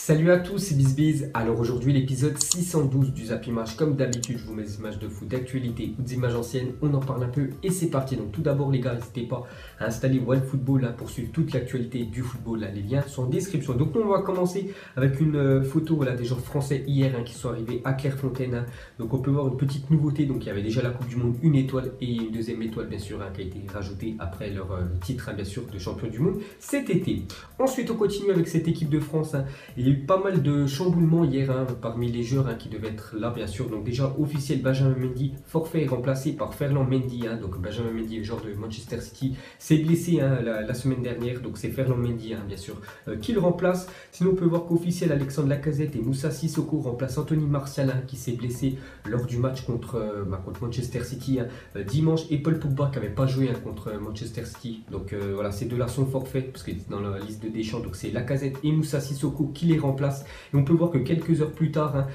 Salut à tous, c'est BizBiz. Alors aujourd'hui l'épisode 612 du Zap Image. Comme d'habitude, je vous mets des images de foot d'actualité ou des images anciennes. On en parle un peu et c'est parti. Donc tout d'abord les gars, n'hésitez pas à installer OneFootball pour suivre toute l'actualité du football. Là, les liens sont en description. Donc on va commencer avec une photo des joueurs français hier qui sont arrivés à Clairefontaine. Donc on peut voir une petite nouveauté. Donc il y avait déjà la Coupe du Monde, une étoile et une deuxième étoile bien sûr qui a été rajoutée après leur titre bien sûr de champion du monde cet été. Ensuite on continue avec cette équipe de France. Il y a eu pas mal de chamboulements hier parmi les joueurs qui devaient être là bien sûr. Donc déjà officiel, Benjamin Mendy forfait est remplacé par Ferland Mendy. Donc Benjamin Mendy, le joueur de Manchester City, s'est blessé la semaine dernière. Donc c'est Ferland Mendy bien sûr qui le remplace. Sinon on peut voir qu'officiel, Alexandre Lacazette et Moussa Sissoko remplacent Anthony Martial qui s'est blessé lors du match contre Manchester City dimanche, et Paul Pogba qui n'avait pas joué contre Manchester City. Donc voilà, ces deux-là sont forfaits parce que dans la liste de Deschamps, donc c'est Lacazette et Moussa Sissoko qui les remplacent. Et on peut voir que quelques heures plus tard,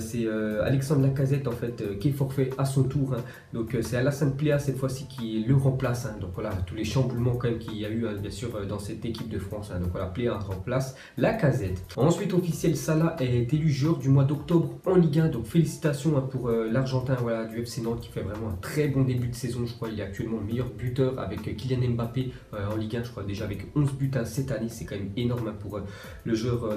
c'est Alexandre Lacazette en fait qui est forfait à son tour. Donc c'est Alassane Plea cette fois-ci qui le remplace. Donc voilà, tous les chamboulements quand même qu'il y a eu bien sûr dans cette équipe de France. Donc voilà, Plea remplace Lacazette. Ensuite officiel, Salah est élu joueur du mois d'octobre en Ligue 1. Donc félicitations pour l'Argentin du FC Nantes qui fait vraiment un très bon début de saison. Je crois qu'il est actuellement le meilleur buteur avec Kylian Mbappé en Ligue 1. Je crois déjà avec 11 buts cette année. C'est quand même énorme pour le joueur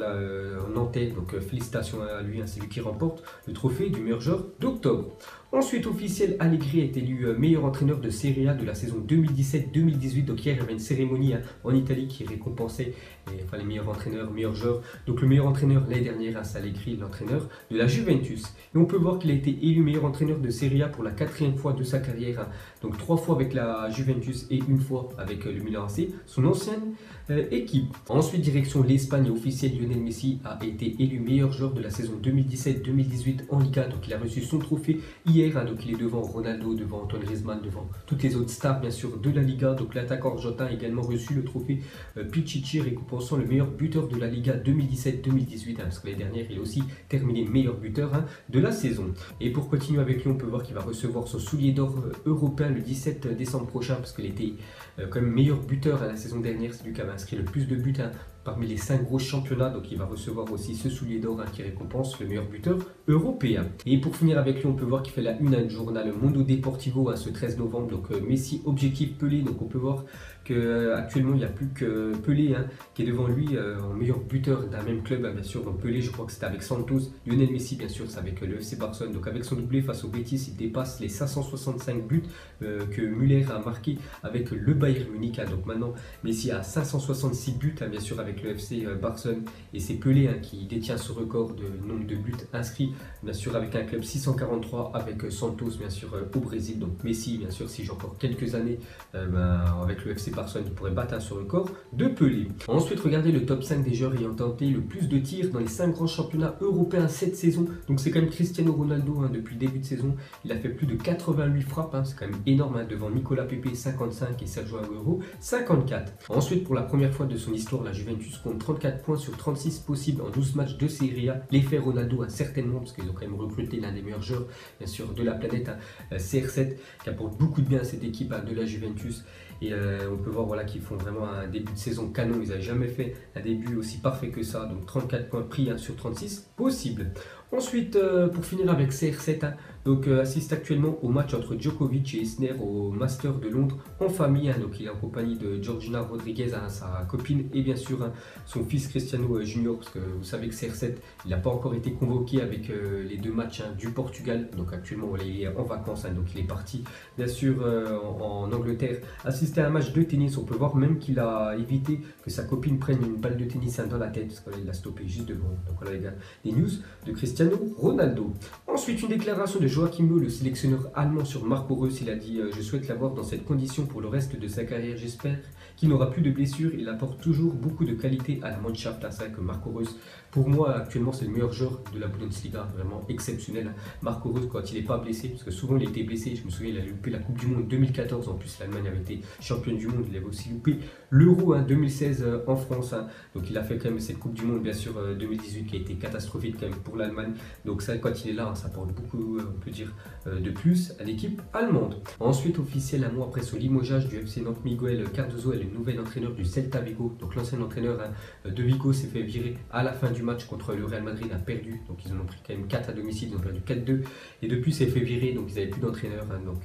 nantais. Donc félicitations à lui, c'est lui qui remporte le trophée du meilleur joueur d'octobre. Ensuite, officiel, Allegri est élu meilleur entraîneur de Serie A de la saison 2017-2018. Donc hier, il y avait une cérémonie en Italie qui récompensait les meilleurs entraîneurs, meilleurs joueurs. Donc le meilleur entraîneur l'année dernière, c'est Allegri, l'entraîneur de la Juventus. Et on peut voir qu'il a été élu meilleur entraîneur de Serie A pour la 4e fois de sa carrière. Donc 3 fois avec la Juventus et une fois avec le Milan AC, son ancienne équipe. Ensuite, direction l'Espagne, officiel, Lionel Messi a été élu meilleur joueur de la saison 2017-2018 en Liga. Donc il a reçu son trophée hier, donc il est devant Ronaldo, devant Antoine Griezmann, devant toutes les autres stars bien sûr de la Liga. Donc l'attaquant argentin a également reçu le trophée Pichichi, récompensant le meilleur buteur de la Liga 2017-2018, parce que l'année dernière il a aussi terminé meilleur buteur de la saison. Et pour continuer avec lui, on peut voir qu'il va recevoir son soulier d'or européen le 17 décembre prochain, parce qu'il était quand même meilleur buteur la saison dernière. C'est lui qui avait inscrit le plus de buts parmi les 5 gros championnats. Donc il va recevoir aussi ce soulier d'or qui récompense le meilleur buteur européen. Et pour finir avec lui, on peut voir qu'il fait la une du journal Mundo Deportivo ce 13 novembre. Donc Messi, objectif Pelé. Donc on peut voir qu'actuellement il n'y a plus que Pelé qui est devant lui en meilleur buteur d'un même club. Bien sûr, donc Pelé, je crois que c'était avec Santos. Lionel Messi, bien sûr, c'est avec le FC Barcelone. Donc avec son doublé face au Betis, il dépasse les 565 buts que Müller a marqué avec le Bayern Munich. Donc maintenant, Messi a 566 buts, bien sûr, avec le FC Barcelone. Et c'est Pelé qui détient ce record de nombre de buts inscrits, bien sûr, avec un club 643, avec Santos, bien sûr, au Brésil. Donc Messi, bien sûr, si j'ai encore quelques années avec le FC Barcelone, il pourrait battre ce record de Pelé. Ensuite, regardez le top 5 des joueurs ayant tenté le plus de tirs dans les 5 grands championnats européens cette saison. Donc c'est quand même Cristiano Ronaldo depuis le début de saison. Il a fait plus de 88 frappes, c'est quand même énorme, devant Nicolas Pepe 55 et Sergio Aguero 54. Ensuite, pour la première fois de son histoire, la Juventus compte 34 points sur 36 possibles en 12 matchs de Serie A. L'effet Ronaldo certainement, parce qu'ils ont quand même recruté l'un des meilleurs joueurs bien sûr de la planète, CR7, qui apporte beaucoup de bien à cette équipe de la Juventus. Et on peut voir qu'ils font vraiment un début de saison canon. Ils n'avaient jamais fait un début aussi parfait que ça. Donc 34 points pris sur 36 possible. Ensuite, pour finir avec CR7, donc assiste actuellement au match entre Djokovic et Isner au Master de Londres en famille. Donc il est en compagnie de Georgina Rodriguez, sa copine, et bien sûr son fils Cristiano Junior, parce que vous savez que CR7 il n'a pas encore été convoqué avec les 2 matchs du Portugal. Donc actuellement il est en vacances, donc il est parti bien sûr en Angleterre assister à un match de tennis. On peut voir même qu'il a évité que sa copine prenne une balle de tennis dans la tête, parce qu'il l'a stoppé juste devant. Donc voilà les gars, les news de Cristiano Ronaldo. Ensuite, une déclaration de Joachim Löw, le sélectionneur allemand, sur Marco Reus. Il a dit je souhaite l'avoir dans cette condition pour le reste de sa carrière. J'espère qu'il n'aura plus de blessures. Il apporte toujours beaucoup de qualité à la Mannschaft. C'est vrai que Marco Reus, pour moi, actuellement, c'est le meilleur joueur de la Bundesliga. Vraiment exceptionnel. Marco Reus, quand il n'est pas blessé, parce que souvent il était blessé. Je me souviens, il a loupé la Coupe du Monde 2014. En plus, l'Allemagne avait été championne du monde. Il avait aussi loupé l'Euro 2016 en France. Donc il a fait quand même cette Coupe du Monde, bien sûr, 2018 qui a été catastrophique quand même pour l'Allemagne. Donc ça, quand il est là, ça apporte beaucoup, on peut dire, de plus à l'équipe allemande. Ensuite, officiel, un mois après son limogeage du FC Nantes, Miguel Cardozo est le nouvel entraîneur du Celta Vigo. Donc l'ancien entraîneur de Vigo s'est fait virer à la fin du match contre le Real Madrid, a perdu. Donc ils en ont pris quand même 4 à domicile, ils ont perdu 4-2. Et depuis, s'est fait virer, donc ils n'avaient plus d'entraîneur. Donc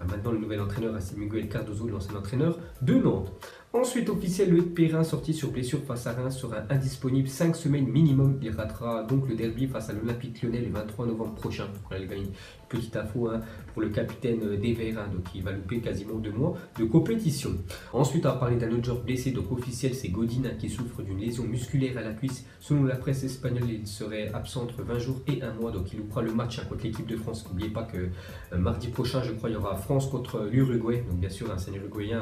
maintenant, le nouvel entraîneur, c'est Miguel Cardozo, l'ancien entraîneur de Nantes. Ensuite, officiel, Loïc Perrin, sorti sur blessure face à Reims, sera indisponible 5 semaines minimum. Il ratera donc le derby face à l'Olympique Lyonnais le 23 novembre prochain. Donc on a gagné une petite info pour le capitaine des Verts, donc il va louper quasiment 2 mois de compétition. Ensuite, on va parler d'un autre joueur blessé, donc officiel, c'est Godin qui souffre d'une lésion musculaire à la cuisse. Selon la presse espagnole, il serait absent entre 20 jours et 1 mois, donc il loupera le match contre l'équipe de France. N'oubliez pas que mardi prochain, je crois, il y aura France contre l'Uruguay. Donc bien sûr, c'est un Uruguayen,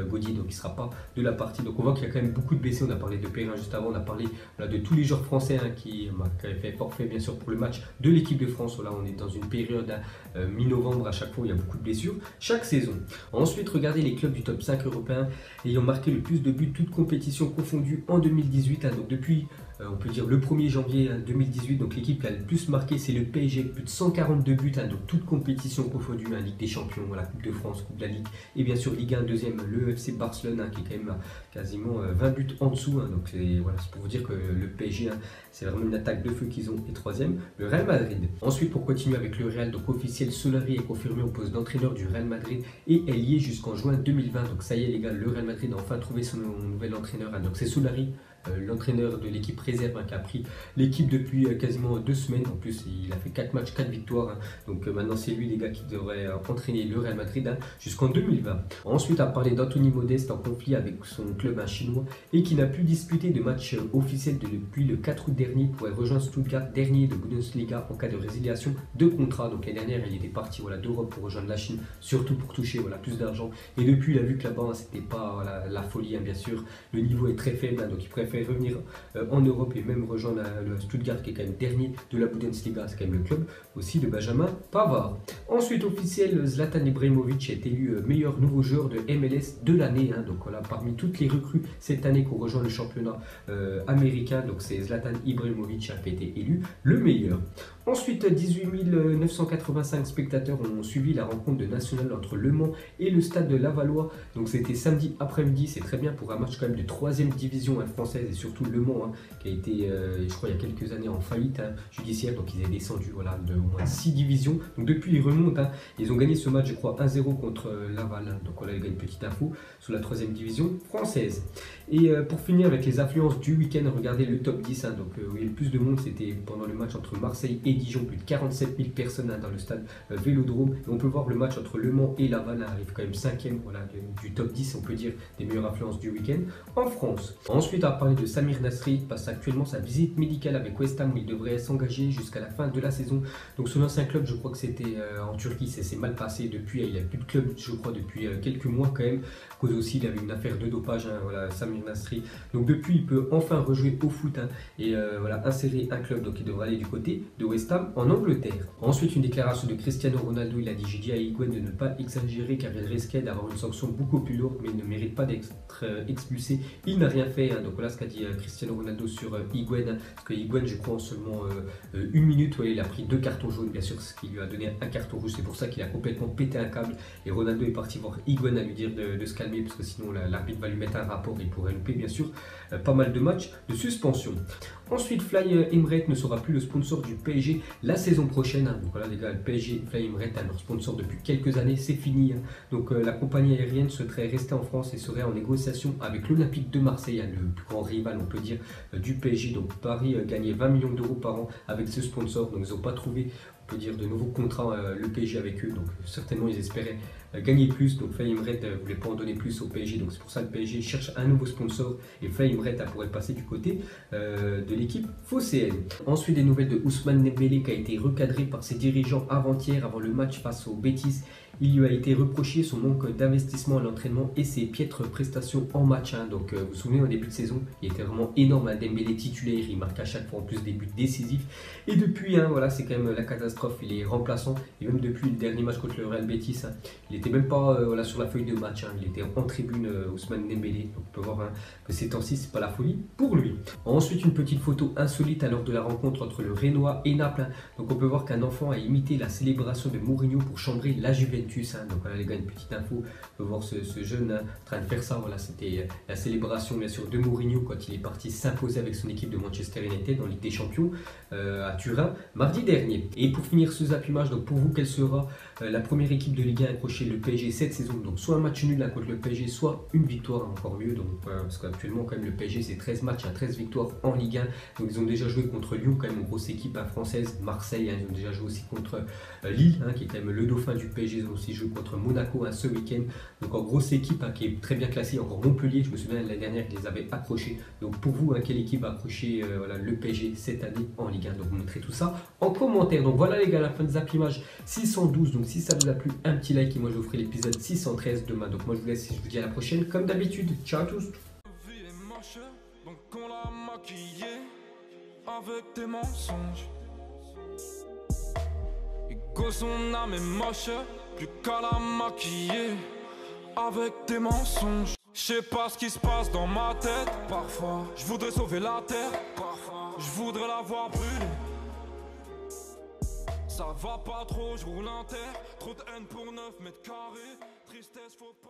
Godin, donc il ne sera pas de la partie. Donc on voit qu'il y a quand même beaucoup de blessés. On a parlé de Perrin juste avant, on a parlé de tous les joueurs français qui avaient fait forfait bien sûr pour le match de l'équipe de France. Là on est dans une période mi-novembre, à chaque fois il y a beaucoup de blessures chaque saison. Ensuite, regardez les clubs du top 5 européen ayant marqué le plus de buts toutes compétitions confondues en 2018. Donc depuis on peut dire le 1er janvier 2018, donc l'équipe qui a le plus marqué c'est le PSG, plus de 142 buts, donc toutes compétitions confondues, Ligue des Champions, la Coupe de France, Coupe de la Ligue, et bien sûr Ligue 1, deuxième, le FC Barcelone, qui est quand même quasiment 20 buts en dessous, donc c'est pour vous dire que le PSG, c'est vraiment une attaque de feu qu'ils ont, et troisième, le Real Madrid. Ensuite, pour continuer avec le Real, donc officiel, Solari est confirmé au poste d'entraîneur du Real Madrid et est lié jusqu'en juin 2020, donc ça y est les gars, le Real Madrid a enfin trouvé son nouvel entraîneur, donc c'est Solari, l'entraîneur de l'équipe réserve qui a pris l'équipe depuis quasiment 2 semaines. En plus, il a fait 4 matchs, 4 victoires. Donc maintenant, c'est lui, les gars, qui devrait entraîner le Real Madrid jusqu'en 2020. Ensuite, à parler d'Anthony Modeste en conflit avec son club chinois et qui n'a plus disputé de match officiel depuis le 4 août dernier pour rejoindre Stuttgart, dernier de Bundesliga en cas de résiliation de contrat. Donc l'année dernière, il était parti d'Europe pour rejoindre la Chine, surtout pour toucher plus d'argent. Et depuis, il a vu que là-bas, c'était pas la folie, bien sûr. Le niveau est très faible, donc il préfère revenir en Europe et même rejoindre le Stuttgart qui est quand même dernier de la Bundesliga, c'est quand même le club aussi de Benjamin Pavard. Ensuite, officiel, Zlatan Ibrahimovic est élu meilleur nouveau joueur de MLS de l'année, donc voilà, parmi toutes les recrues cette année qui ont rejoint le championnat américain, donc c'est Zlatan Ibrahimovic qui a été élu le meilleur. Ensuite, 18 985 spectateurs ont suivi la rencontre de National entre Le Mans et le stade de Lavallois. Donc c'était samedi après-midi, c'est très bien pour un match quand même de 3e division française et surtout Le Mans qui a été, je crois, il y a quelques années en faillite judiciaire. Donc ils avaient descendu de au moins 6 divisions. Donc depuis ils remontent. Ils ont gagné ce match, je crois, 1-0 contre Laval. Donc voilà, il y a une petite info sur la 3e division française. Et pour finir avec les affluences du week-end, regardez le top 10. Donc où il y a le plus de monde, c'était pendant le match entre Marseille et Dijon, plus de 47 000 personnes dans le stade Vélodrome. Et on peut voir le match entre Le Mans et Laval arrive quand même 5e du top 10, on peut dire, des meilleures affluences du week-end en France. Ensuite, on va parler de Samir Nasri, qui passe actuellement sa visite médicale avec West Ham où il devrait s'engager jusqu'à la fin de la saison. Donc son ancien club, je crois que c'était en Turquie, ça s'est mal passé depuis, il n'y a plus de club, je crois, depuis quelques mois quand même, à cause aussi il avait une affaire de dopage, Samir Nasri. Donc depuis, il peut enfin rejouer au foot et insérer un club, donc il devra aller du côté de West Ham en Angleterre. Ensuite, une déclaration de Cristiano Ronaldo, il a dit: j'ai dit à Higuaín de ne pas exagérer car il risquait d'avoir une sanction beaucoup plus lourde, mais il ne mérite pas d'être expulsé. Il n'a rien fait, donc voilà ce qu'a dit Cristiano Ronaldo sur Higuaín, parce que Higuaín, je crois, en seulement 1 minute, il a pris 2 cartons jaunes, bien sûr, ce qui lui a donné un carton rouge. C'est pour ça qu'il a complètement pété un câble et Ronaldo est parti voir Higuaín à lui dire de se calmer, parce que sinon l'arbitre va lui mettre un rapport et il pourrait louper, bien sûr, pas mal de matchs de suspension. Ensuite, Fly Emirates ne sera plus le sponsor du PSG la saison prochaine. Donc voilà les gars, le PSG, Fly Emirates, leur sponsor depuis quelques années, c'est fini. Donc la compagnie aérienne serait restée en France et serait en négociation avec l'Olympique de Marseille, le plus grand rival, on peut dire, du PSG. Donc Paris gagnait 20 millions d'euros par an avec ce sponsor. Donc ils n'ont pas trouvé, on peut dire, de nouveaux contrats, le PSG avec eux. Donc certainement ils espéraient gagner plus. Donc Fly Emirates ne voulait pas en donner plus au PSG. Donc c'est pour ça que le PSG cherche un nouveau sponsor et Fly Emirates pourrait passer du côté de l'équipe phocéenne. Ensuite, des nouvelles de Ousmane Dembélé qui a été recadré par ses dirigeants avant-hier avant le match face au Betis. Il lui a été reproché son manque d'investissement à l'entraînement et ses piètres prestations en match. Donc vous vous souvenez, au début de saison, il était vraiment énorme. Dembélé titulaire, il marque à chaque fois en plus des buts décisifs. Et depuis, voilà, c'est quand même la catastrophe. catastrophe. Il est remplaçant et même depuis le dernier match contre le Real Betis, hein, il n'était même pas voilà, sur la feuille de match. Hein, il était en tribune, Ousmane Dembélé. Donc on peut voir, hein, que ces temps-ci, c'est pas la folie pour lui. Ensuite, une petite photo insolite à l'heure de la rencontre entre le Renoir et Naples. Hein. Donc on peut voir qu'un enfant a imité la célébration de Mourinho pour chambrer la Juventus. Hein. Donc voilà les gars, une petite info. On peut voir ce jeune, hein, en train de faire ça. Voilà, c'était la célébration bien sûr de Mourinho quand il est parti s'imposer avec son équipe de Manchester United en Ligue des Champions à Turin mardi dernier. Et pour finir ce Zappy Match, donc pour vous, quelle sera la première équipe de Ligue 1 à accrocher le PSG cette saison? Donc soit un match nul là, contre le PSG, soit une victoire, encore mieux. Donc parce qu'actuellement quand même le PSG c'est 13 matchs à 13 victoires en Ligue 1. Donc ils ont déjà joué contre Lyon, quand même une grosse équipe, hein, française, Marseille, hein, ils ont déjà joué aussi contre Lille, hein, qui est quand même le dauphin du PSG. Ils ont aussi joué contre Monaco, hein, ce week-end. Donc en grosse équipe, hein, qui est très bien classée. Encore Montpellier, je me souviens l'année dernière qu'ils les avaient accrochés. Donc pour vous, hein, quelle équipe a accroché voilà, le PSG cette année en Ligue 1? Donc vous mettrez tout ça en commentaire. Donc voilà les gars, la fin de Zappy Match 612. Donc si ça vous a plu, un petit like et moi je vous ferai l'épisode 613 demain. Donc moi je vous laisse et je vous dis à la prochaine comme d'habitude. Ciao à tous. Donc on l'a maquillé avec des mensonges. Et que son âme est moche, plus qu'à la maquiller avec des mensonges. Je sais pas ce qui se passe dans ma tête. Parfois, je voudrais sauver la terre. Parfois, je voudrais la voir brûler. Ça va pas trop, je roule un terre. Trop de haine pour 9 mètres carrés. Tristesse, faut pas.